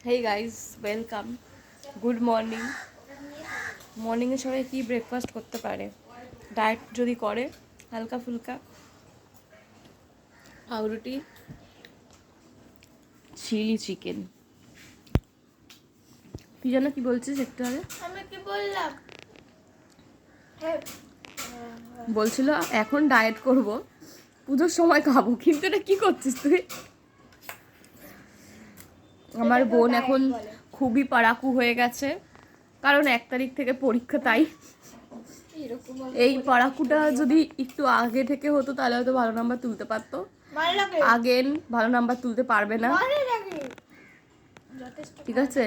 হেই guys, welcome. Good morning. মর্নিংয়ে সবাই কি ব্রেকফাস্ট করতে পারে? ডায়েট যদি করে হালকা ফুলকা পাউরুটি, চিলি চিকেন। তুই যেন কি বলছিস একটু আগে? আমি কি বললাম? বলছিল এখন ডায়েট করব, পুজোর সময় খাবো, কিন্তু এটা কি করছিস তুই? আমার বোন এখন খুবই পাড়াকু হয়ে গেছে, কারণ 1 তারিখ থেকে পরীক্ষা। তাই এই পাড়াকুটা যদি একটু আগে থেকে হতো তাহলে হয়তো ভালো নাম্বার তুলতে পারতো। আগেন ভালো নাম্বার তুলতে পারবে না, ঠিক আছে?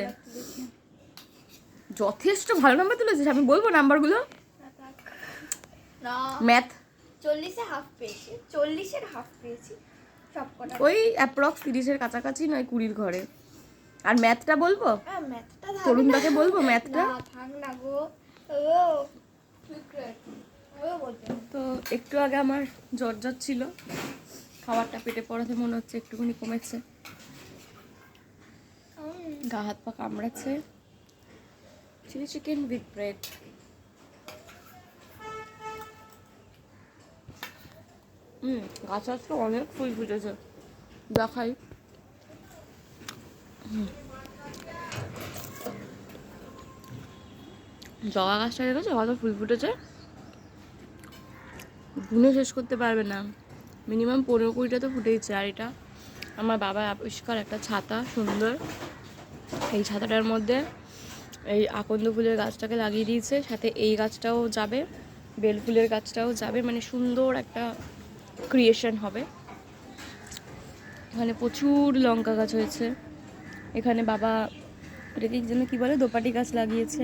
যথেষ্ট ভালো নাম্বার তুলেছিস, আমি বলবো নাম্বারগুলো। ম্যাথ 40-এ হাফ পেয়েছি, 40-এর হাফ পেয়েছি সবকটা। ওই অ্যাপ্রক্স 30-এর কাছাকাছি, নয় 20-র ঘরে। আর ম্যাথটা বলবো, ম্যাথটা তরুণদাকে বলবো ম্যাথটা। থাক না গো, তো একটু আগে আমার জ্বর ছিল, খাবারটা পেটে পড়াতে মনে হচ্ছে একটুখানি কমেছে, গা হাত পা কামড়াচ্ছে। Chilli chicken with bread. গাছ আজকে অনেক ফুল ফুটেছে, দেখাই। জবা গাছটা দেখেছো কত ফুল ফুটেছে? গুনে শেষ করতে পারবে না, মিনিমাম 15-20টা তো ফুটেইছে। আর এটা আমার বাবা আবিষ্কার একটা ছাতা, সুন্দর। এই ছাতাটার মধ্যে এই আকন্দ ফুলের গাছটাকে লাগিয়ে দিয়েছে, সাথে এই গাছটাও যাবে, বেল ফুলের গাছটাও যাবে, মানে সুন্দর একটা ক্রিয়েশন হবে। এখানে প্রচুর লঙ্কা গাছ হয়েছে। এখানে বাবা এটাকে যেন কী বলে, দোপাটি গাছ লাগিয়েছে।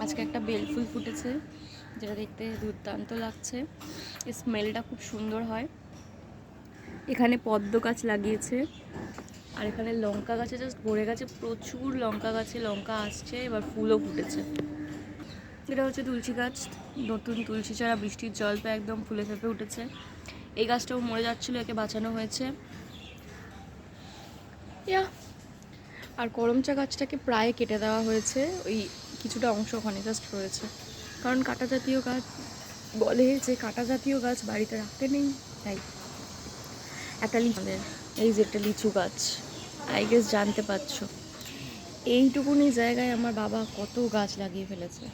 আজকে একটা বেল ফুল ফুটেছে, যেটা দেখতে দুর্দান্ত লাগছে, স্মেলটা খুব সুন্দর হয়। এখানে পদ্ম গাছ লাগিয়েছে, আর এখানে লঙ্কা গাছে জাস্ট ভরে গেছে, প্রচুর লঙ্কা গাছে লঙ্কা আসছে, এবার ফুলও ফুটেছে। এটা হচ্ছে তুলসী গাছ, নতুন তুলসী চারা বৃষ্টির জল পেয়ে একদম ফুলে ফেঁপে উঠেছে। এই গাছটাও মরে যাচ্ছিলো, একে বাঁচানো হয়েছে। আর করমচা গাছটাকে প্রায় কেটে দেওয়া হয়েছে, ওই কিছুটা অংশ ওখানে জাস্ট রয়েছে, কারণ কাঁটা জাতীয় গাছ বলে যে কাঁটা জাতীয় গাছ বাড়িতে রাখতে নেই। তাই একটা এই যে একটা লিচু গাছ, আই গেস জানতে পারছো, এইটুকুনি জায়গায় আমার বাবা কত গাছ লাগিয়ে ফেলেছে।